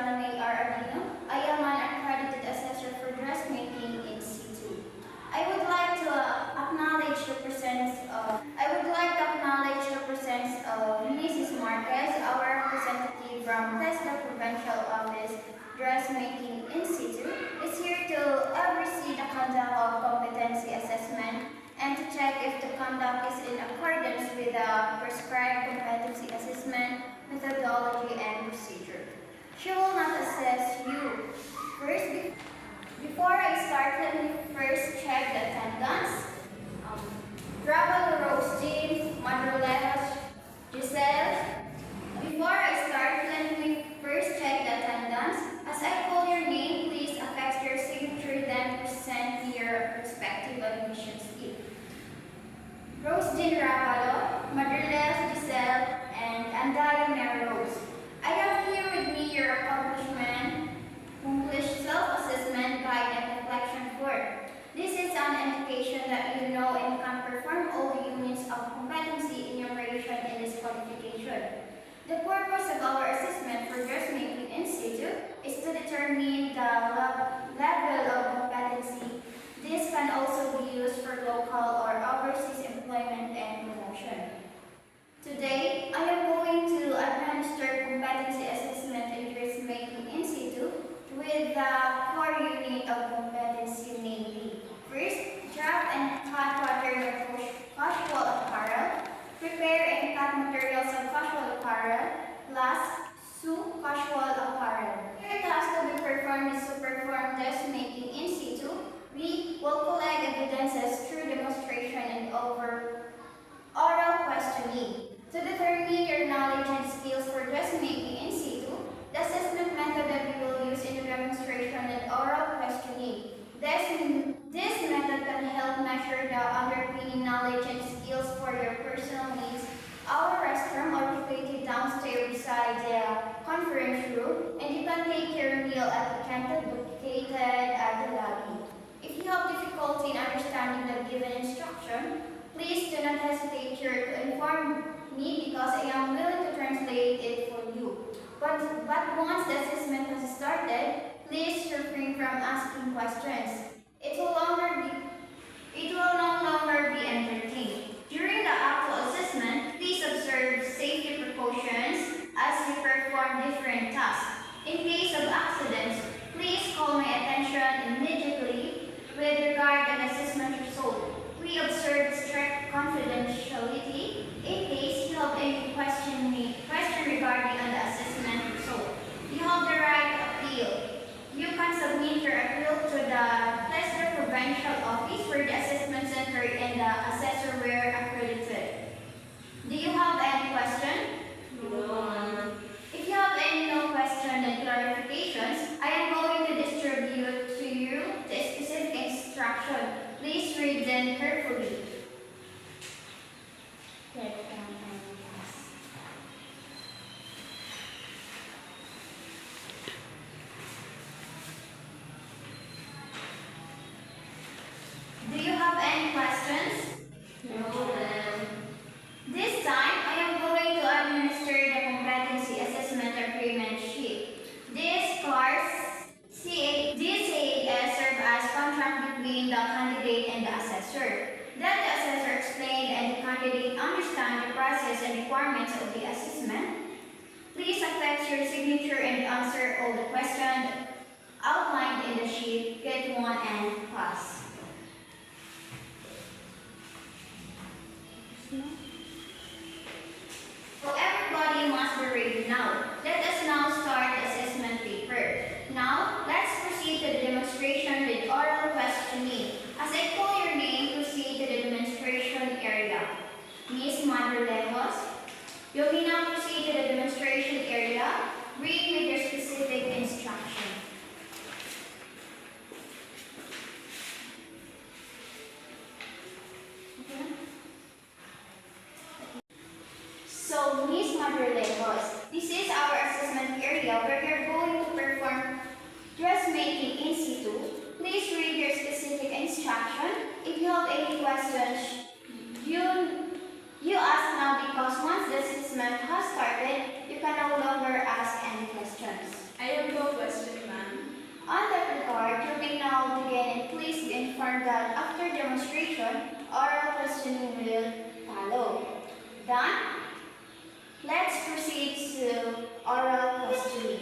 I am an accredited assessor for dressmaking in C2. I would like to acknowledge the presence of Mrs. Marquez, our representative from Tesla Provincial Office Dressmaking in C2, is here to oversee the conduct of competency assessment and to check if the conduct is in accordance with the prescribed competency assessment methodology and procedure. She will not assess you. Before I start, let me first check the attendance. Travel Rose James, Madrolejas, Giselle. Before I start, let me first check the attendance. As I call your name, please affix your signature, then present me your respective admission slip. Rose Jean Ravalo, Madrolejas Giselle, and Andaya Mary Rose. I have here with me your accomplishment, English self-assessment guide and reflection form. This is an indication that you know and can perform all the units of competency enumeration in this qualification. The purpose of our assessment for dressmaking institute is to determine the level of competency. This can also be used for local or overseas employment and promotion. Today, I am going to administer competency assessment in dressmaking institute with the core unit of competency, namely: first, draft and cut pattern of casual apparel, prepare and cut materials of casual apparel, last, sew casual apparel. Your task to be performed is to perform dressmaking in situ. We will collect evidences through demonstration and over oral questioning. To determine your knowledge and skills for dressmaking in situ, the assessment method that we will use in the demonstration and oral questioning. This method can help measure the underpinning knowledge and skills for your personal needs. Our restroom are located downstairs beside the conference room, and you can take your meal at the canteen located at the lobby. If you have difficulty in understanding the given instruction, please do not hesitate to inform me because I am willing to translate it for you. But once the assessment has started, please refrain from asking questions. It will no longer be entertained. During the actual assessment, please observe safety precautions as you perform different tasks. In case of accidents, please call my attention immediately with regard to the assessment result. We observe strict confidentiality. In case you have any question regarding the assessment result, you have the right to appeal. You can submit your appeal to the Tesla Provincial Office where the assessment center and the assessor were accredited. Do you have any question? No. If you have no question and clarifications, I am going to distribute to you the specific instruction. Please read them carefully. Do you have any questions? No, ma'am. This time, I am going to administer the competency assessment agreement sheet. This CAS serve as contract between the candidate and the assessor. That the assessor explained and the candidate understand the process and requirements of the assessment. Please affix your signature and answer all the questions outlined in the sheet. Get one and pass. So everybody must be ready now. Let us now start the assessment paper. Now, let's proceed to the demonstration with oral questioning. As I call your name, proceed to the demonstration area. Miss Madrolejos, you may now proceed to the demonstration area. Read with your specific instruction. So, Miss Madrolejos, this is our assessment area where you're going to perform dressmaking in situ. Please read your specific instruction. If you have any questions, you ask now because once the assessment has started, you can no longer ask any questions. I am questioning.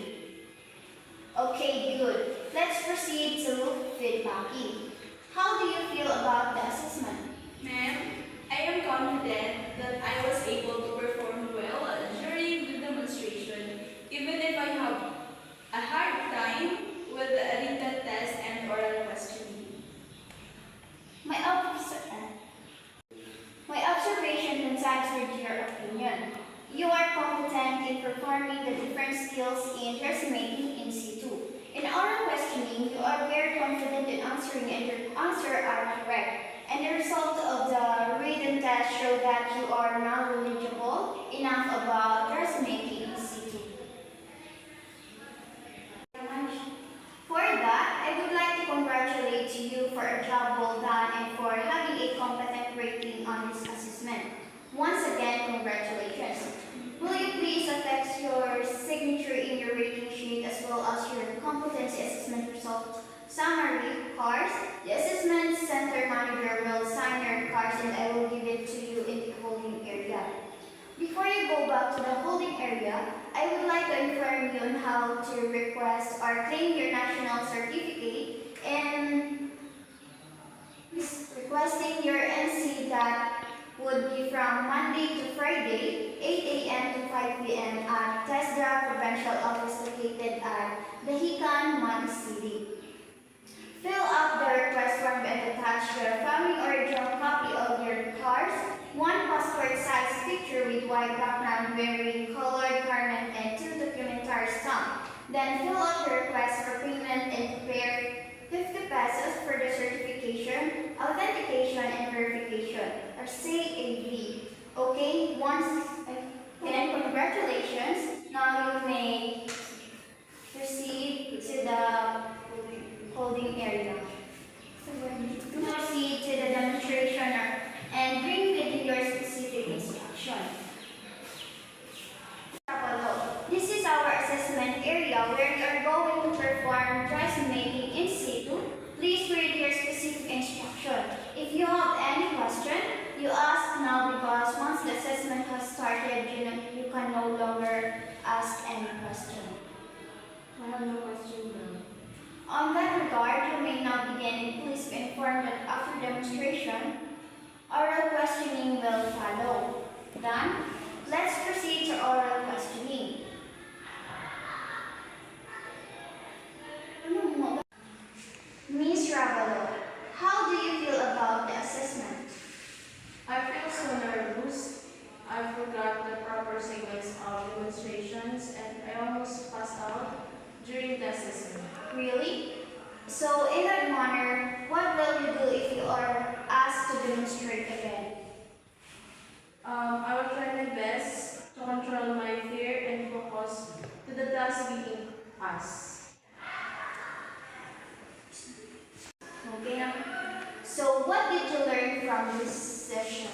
Okay, good. Let's proceed to feedbacking. How do you feel about the assessment? Ma'am, I am confident that I was able to perform well during the demonstration, even if I have a hard time with the written test and oral questioning. My, obs- My observation coincides with your opinion. You are competent in performing the different skills in dressmaking in situ. In oral questioning, you are very confident in answering and your answers are correct. And the result of the written test show that you are knowledgeable enough about dressmaking in situ. For that, I would like to congratulate you for a job well done and for having a competent rating on this assessment. Once again, congratulations. Will you please affix your signature in your rating sheet as well as your competency assessment result summary cards? The assessment center manager will sign your cards and I will give it to you in the holding area. Before you go back to the holding area, I would like to inform you on how to request or claim your national certificate and requesting your NC that would be from Monday to Friday, 8 a.m. to 5 p.m. at TESDA Provincial Office located at Dahican, Mati City. Fill out the request form and attach the family original copy of your cards, one passport-size picture with white background wearing colored garment and 2 documentary stamps. Then fill out the request for payment and prepare 50 pesos for the certification, authentication, and verification, or CAV. Okay, again, congratulations. Now you may proceed to the holding area. Proceed to the demonstration and bring with you your specific instruction. This is our assessment area where we are going to perform dressmaking in situ. Please read your specific instruction. If you have any question, you ask now because once the assessment has started, you can no longer ask any question. I have no question now. On that regard, you may now begin. Please be informed that after demonstration, oral questioning will follow. Done? Let's proceed to oral questioning. Ms. Ravalo, how do you feel about the assessment? I feel so nervous. I forgot the proper sequence of demonstrations and I almost passed out during the assessment. Really? So, in that manner, what will you do if you are asked to demonstrate again? I will try my best to control my fear and focus to the task being asked. Okay now. So, what did you learn from this session?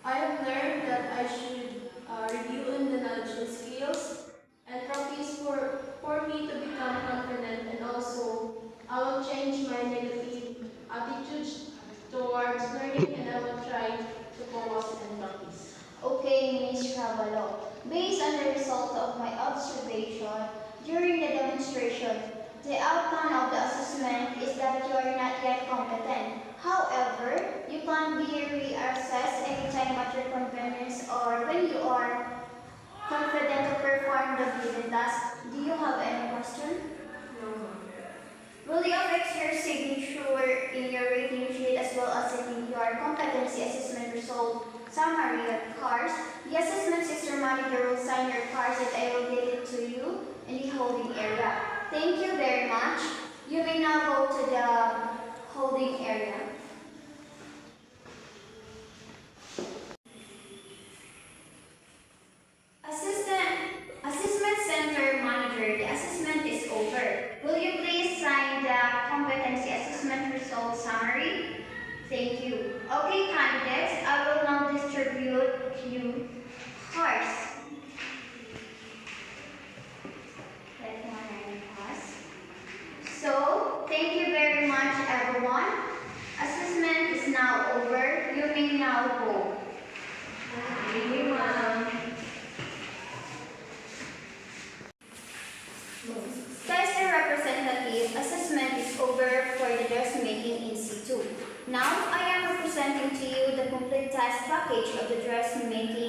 I have learned that I should review on the knowledge and skills and practice for me to become confident, and also I will change my negative attitudes towards learning and I will try to focus and practice. Okay, Ms. Ravalo. Based on the result of my observation during the demonstration, the outcome of the assessment is that you are not yet competent. However, you can be reassessed anytime at your convenience or when you are confident to perform the given task. Do you have any question? No. Will you affix your signature in your rating sheet as well as in your competency assessment result summary of cards? The assessment system manager will sign your cards and I will give it to you in the holding area. Thank you very much. You may now go to the holding area. Assessment Center Manager, the assessment is over. Will you please sign the competency assessment result summary? Thank you. Okay, candidates, I will now distribute you cards. Let one pass. So, thank you very much, everyone. Assessment is now over. You may now go. Thank you, ma'am. Now I am presenting to you the complete task package of the dressmaking